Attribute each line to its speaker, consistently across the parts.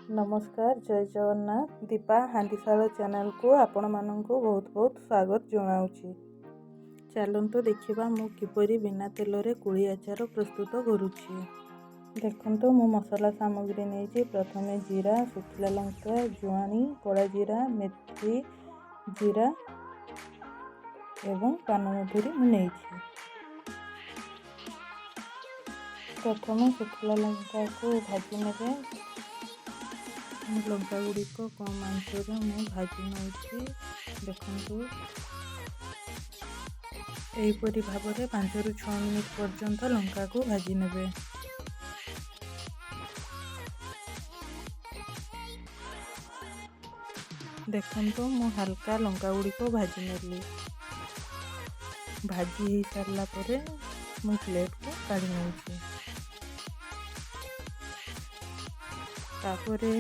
Speaker 1: नमस्कार जय जगन्नाथ दीपा हांडीशाल चैनल को आपण माननकु बहुत बहुत स्वागत जनाऊँगी। चलतु देखा मु किपरि बिना तेल रे कोली अचार प्रस्तुत करुछि। देखंतु मु मसला सामग्री नहीं प्रथमे जीरा सुखिला लंका जुआनी कला जीरा मेथी जीरा एवं पानमधुरी नहीं। प्रथम सुखिला लंका को भाजी ने लंका गुड़िक कम आंचर मु भाजी नौची। देखंतु एहीपरि भाव में 5 ରୁ 6 मिनिट पर्यंत लंका को भाजी नेबे। देखंतु मु हल्का लंका गुड़िक भाजी नेली। भाजी हो सारा पर मु प्लेट को काढ़ी नौची। तापरे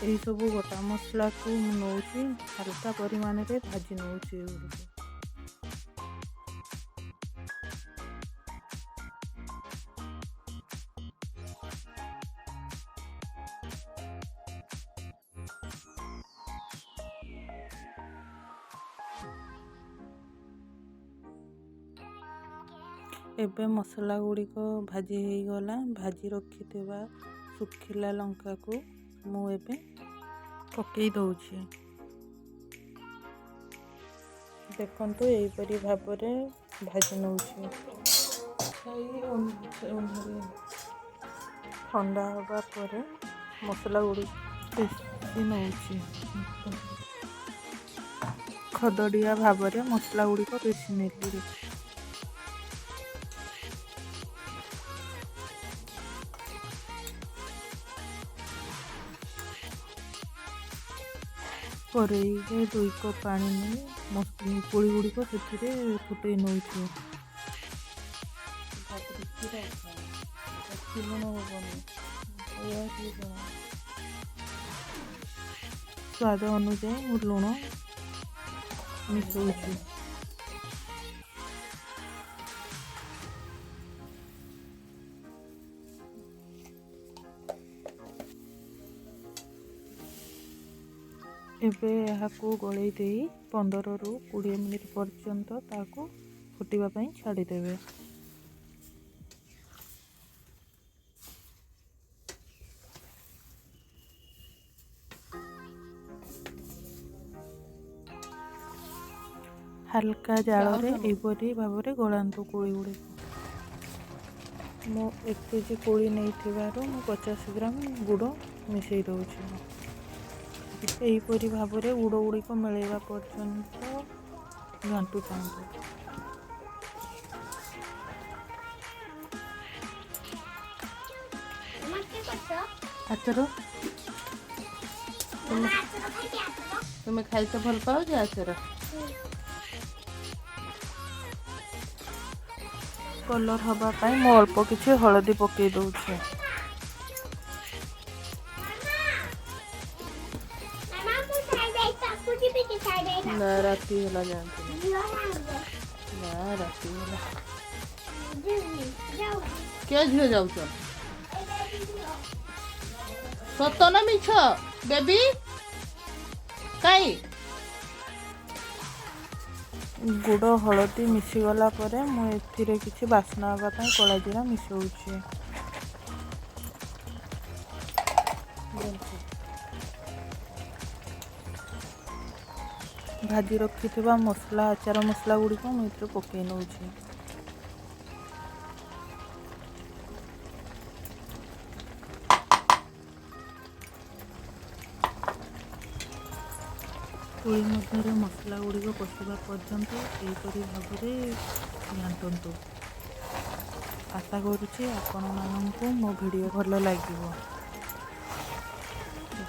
Speaker 1: यही सब गोटा मसला को नौची हल्का परिमाण रे भाजी नौची। एबे मसला गुड़िक भाजी हो गला। भाजी रखी सुखिला लंका को मु एबे पकई दउछि। देखंतु एहीपरि भाव में भाजी नउछि। ठंडा हवा पर मसला गुड़ी पेसी नउछि। खदड़िया भाव में मसला गुड़िक पेसी नेली। कड़ई में 2 कप पानी नहीं कोली गुड़िक से फुटे नौछि। स्वाद अनुसार मु लुण मिसौछि। एबे यहाँ गलई दे 15 ରୁ 20 मिनिट पर्यंत ताको फुटिबा पई छाड़ी देबे। हल्का जाल रे एपरी भाव में गलांतु कोली गुड़ी। मो 1 केजी कोली नहीं थिबारो मु 50 ग्राम गुड़ मिसई दउछि। एहीपरि भाव में गुड़ गुड़िक मिलैवा पर्यंत घांटू थांतु। आचार तुम्हें खाइते भल पाओ जे आचार कलर हवा पाई मु अल्प किछि हळदी पकई दउछि। ना राती होला जानती ना राती होला क्या झियो जाऊ सत ना मिछ बेबी काई गुड़ हलदी मिसी गला परे मु एथिरे किछि बासना हवा पई कला जीरा मिसौछि। भाजी रखी मसला अचार मसला गुड़िक मुझे पकई नौछि। कोली मध्य मसला गुड़िक पशिबा पर्यंत एहीपरि भाव में घांटंतु। आशा करुछि आपण माननकु मो वीडियो भल लागिवो।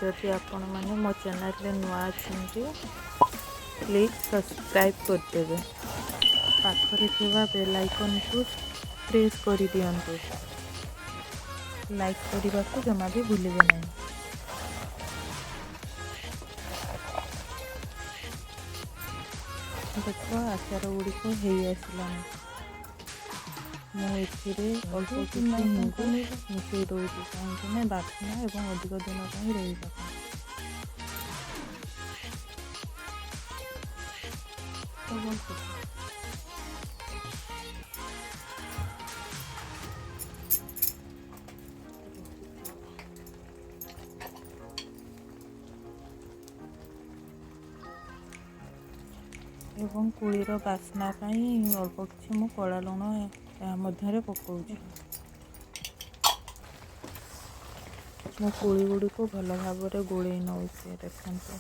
Speaker 1: जदि आपण माने मो चैनल रे नुआ अछंती प्लीज सब्सक्राइब करदेवे। पाखरे थिबा बेल आइकन को प्रेस कर दियंतु। लाइक करने को जमा भी भूलिबे नहीं। देख आचार गुड़िक हो आसलानी। ମୁଁ ଏଥିରେ ଅଳ୍ପ କିଛି ହିଙ୍ଗୁ ମିଶାଇ ଦେଉଛି କାହିଁକି ନା ବାସ୍ନା ଏବଂ ଅଧିକ ଦିନ ପାଇଁ ରହିବା ପାଇଁ। ଏବଂ କୋଳିର ବାସ୍ନା ପାଇଁ ଅଳ୍ପ କିଛି ମୁଁ କଳା ଲୁଣ ଏହା ମଧ୍ୟରେ ପକାଉଛି। ମୁଁ କୋଳି ଗୁଡ଼ିକୁ ଭଲ ଭାବରେ ଗୋଳେଇ ନେଉଛି। ଦେଖନ୍ତୁ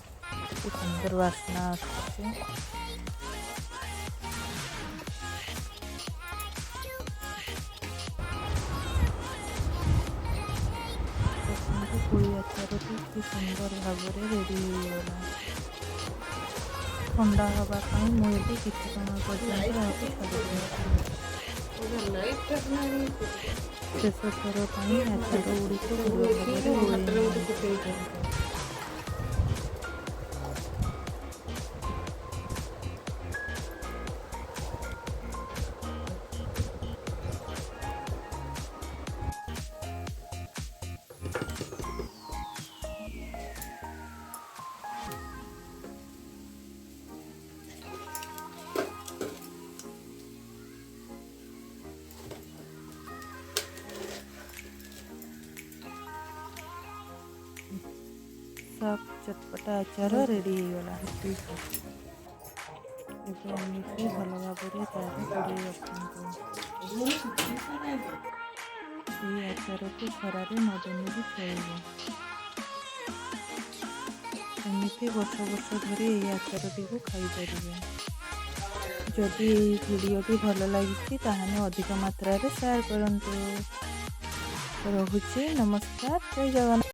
Speaker 1: କି ସୁନ୍ଦର ବାସ୍ନା ଆସୁଛି। ଦେଖନ୍ତୁ କୋଳି ଆଚାରଟି କି ସୁନ୍ଦର ଭାବରେ ରେଡ଼ି ହେଇଗଲା। ଥଣ୍ଡା ହେବା ପାଇଁ ମୁଁ ଏବେ କିଛି ସମୟ ପର୍ଯ୍ୟନ୍ତ ଏହାକୁ ଛାଡ଼ିଦେବି। ଶେଷ ଥର ପାଇଁ ଆଚାର ଗୁଡ଼ିକୁ ଭଲ ଭାବରେ ଗୋଳେଇ सब चटपटा आचार रेडी ହେଇଗଲା। ଏବେ ଏମିତି ଭଲ ଭାବରେ ତାର ଘୋଡ଼େଇ ରଖନ୍ତୁ। ଏହି ଆଚାରକୁ ଖରାରେ ନଦେଲେ ବି ଚଳିବ। ଏମିତି ବର୍ଷ ବର୍ଷ ଧରି ଏହି ଆଚାରଟିକୁ ଖାଇପାରିବେ। ଯଦି ଏହି ଭିଡ଼ିଓଟି ଭଲ ଲାଗିଛି ତାହେଲେ ଅଧିକ ମାତ୍ରାରେ ସେୟାର କରନ୍ତୁ। ରହୁଛି। ନମସ୍କାର। ଜୟ ଜଗନ୍ନାଥ।